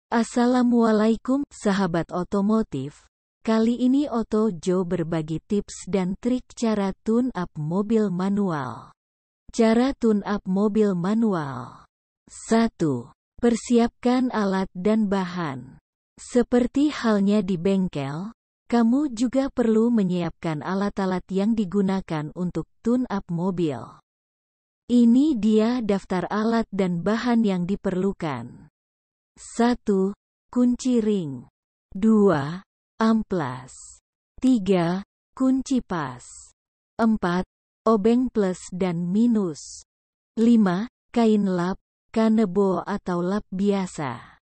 Assalamualaikum, sahabat otomotif. Kali ini Oto Jo berbagi tips dan trik cara tune-up mobil manual. Cara tune-up mobil manual. 1. Persiapkan alat dan bahan. Seperti halnya di bengkel, kamu juga perlu menyiapkan alat-alat yang digunakan untuk tune-up mobil. Ini dia daftar alat dan bahan yang diperlukan. 1. Kunci ring. 2. Amplas. 3. Kunci pas. 4. Obeng plus dan minus. 5. Kain lap, kanebo atau lap biasa.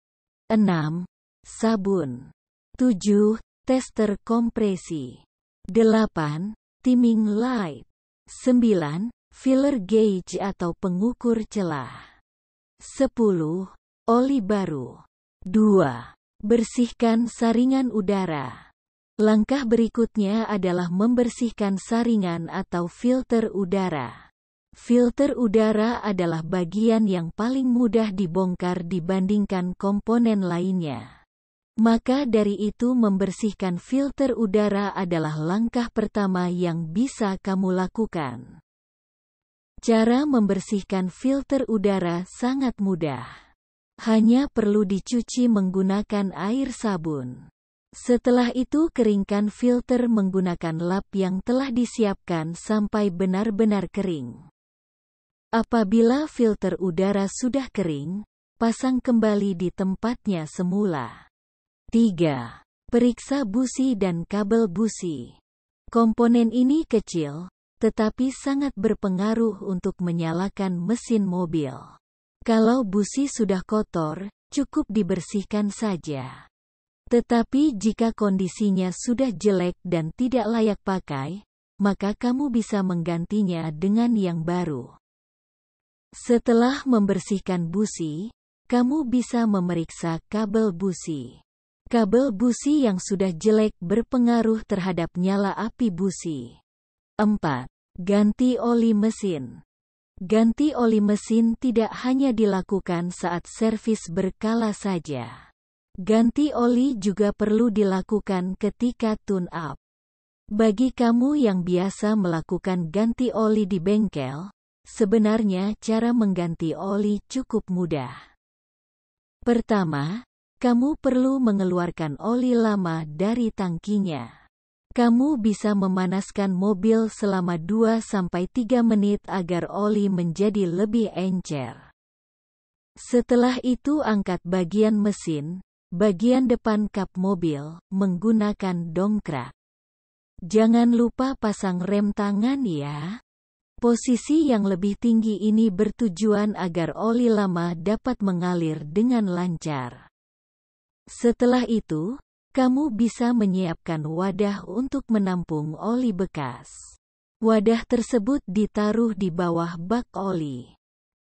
6. Sabun. 7. Tester kompresi. 8. Timing light. 9. Filler gauge atau pengukur celah. 10. Oli baru. 2. Bersihkan saringan udara. Langkah berikutnya adalah membersihkan saringan atau filter udara. Filter udara adalah bagian yang paling mudah dibongkar dibandingkan komponen lainnya. Maka dari itu membersihkan filter udara adalah langkah pertama yang bisa kamu lakukan. Cara membersihkan filter udara sangat mudah. Hanya perlu dicuci menggunakan air sabun. Setelah itu keringkan filter menggunakan lap yang telah disiapkan sampai benar-benar kering. Apabila filter udara sudah kering, pasang kembali di tempatnya semula. 3. Periksa busi dan kabel busi. Komponen ini kecil, tetapi sangat berpengaruh untuk menyalakan mesin mobil. Kalau busi sudah kotor, cukup dibersihkan saja. Tetapi jika kondisinya sudah jelek dan tidak layak pakai, maka kamu bisa menggantinya dengan yang baru. Setelah membersihkan busi, kamu bisa memeriksa kabel busi. Kabel busi yang sudah jelek berpengaruh terhadap nyala api busi. 4. Ganti oli mesin. Ganti oli mesin tidak hanya dilakukan saat servis berkala saja. Ganti oli juga perlu dilakukan ketika tune-up. Bagi kamu yang biasa melakukan ganti oli di bengkel, sebenarnya cara mengganti oli cukup mudah. Pertama, kamu perlu mengeluarkan oli lama dari tangkinya. Kamu bisa memanaskan mobil selama 2-3 menit agar oli menjadi lebih encer. Setelah itu angkat bagian mesin, bagian depan kap mobil, menggunakan dongkrak. Jangan lupa pasang rem tangan ya. Posisi yang lebih tinggi ini bertujuan agar oli lama dapat mengalir dengan lancar. Setelah itu, kamu bisa menyiapkan wadah untuk menampung oli bekas. Wadah tersebut ditaruh di bawah bak oli.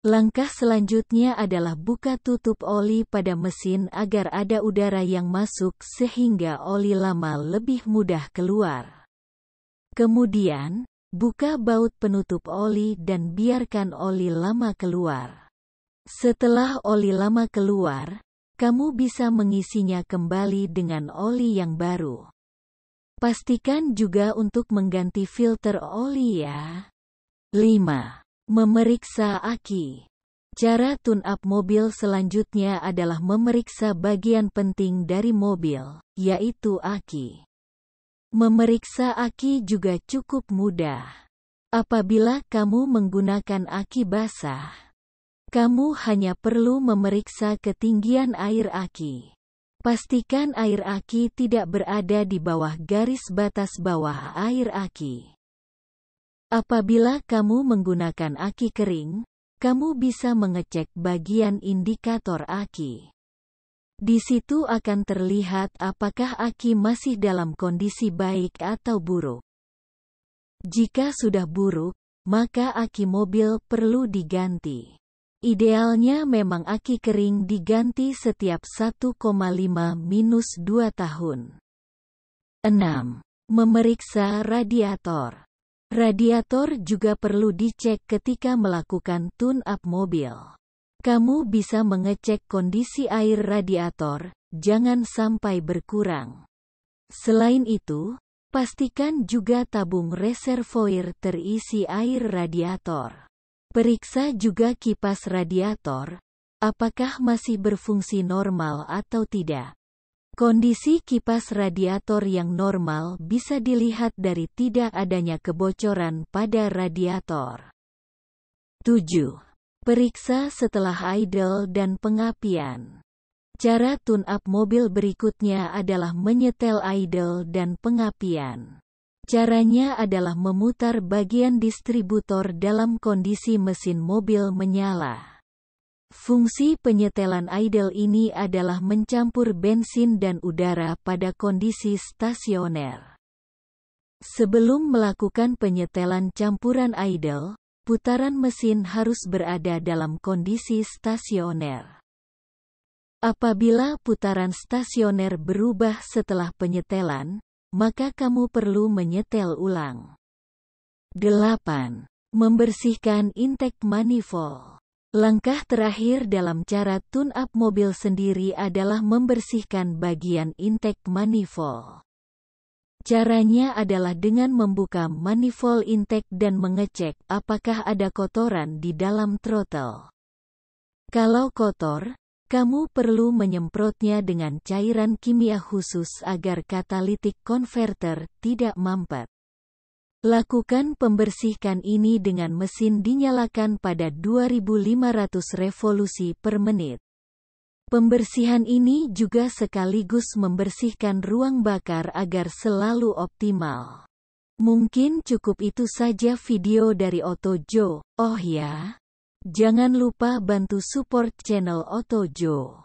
Langkah selanjutnya adalah buka tutup oli pada mesin agar ada udara yang masuk sehingga oli lama lebih mudah keluar. Kemudian, buka baut penutup oli dan biarkan oli lama keluar. Setelah oli lama keluar, kamu bisa mengisinya kembali dengan oli yang baru. Pastikan juga untuk mengganti filter oli ya. 5. Memeriksa aki. Cara tune-up mobil selanjutnya adalah memeriksa bagian penting dari mobil, yaitu aki. Memeriksa aki juga cukup mudah. Apabila kamu menggunakan aki basah, kamu hanya perlu memeriksa ketinggian air aki. Pastikan air aki tidak berada di bawah garis batas bawah air aki. Apabila kamu menggunakan aki kering, kamu bisa mengecek bagian indikator aki. Di situ akan terlihat apakah aki masih dalam kondisi baik atau buruk. Jika sudah buruk, maka aki mobil perlu diganti. Idealnya memang aki kering diganti setiap 1,5-2 tahun. 6. Memeriksa radiator. Radiator juga perlu dicek ketika melakukan tune-up mobil. Kamu bisa mengecek kondisi air radiator, jangan sampai berkurang. Selain itu, pastikan juga tabung reservoir terisi air radiator. Periksa juga kipas radiator, apakah masih berfungsi normal atau tidak. Kondisi kipas radiator yang normal bisa dilihat dari tidak adanya kebocoran pada radiator. 7. Periksa setelah idle dan pengapian. Cara tune-up mobil berikutnya adalah menyetel idle dan pengapian. Caranya adalah memutar bagian distributor dalam kondisi mesin mobil menyala. Fungsi penyetelan idle ini adalah mencampur bensin dan udara pada kondisi stasioner. Sebelum melakukan penyetelan campuran idle, putaran mesin harus berada dalam kondisi stasioner. Apabila putaran stasioner berubah setelah penyetelan, maka kamu perlu menyetel ulang. 8. Membersihkan intake manifold. Langkah terakhir dalam cara tune-up mobil sendiri adalah membersihkan bagian intake manifold. Caranya adalah dengan membuka manifold intake dan mengecek apakah ada kotoran di dalam throttle. Kalau kotor, kamu perlu menyemprotnya dengan cairan kimia khusus agar catalytic converter tidak mampet. Lakukan pembersihan ini dengan mesin dinyalakan pada 2500 revolusi per menit. Pembersihan ini juga sekaligus membersihkan ruang bakar agar selalu optimal. Mungkin cukup itu saja video dari Autojo. Oh ya, jangan lupa bantu support channel Autojo.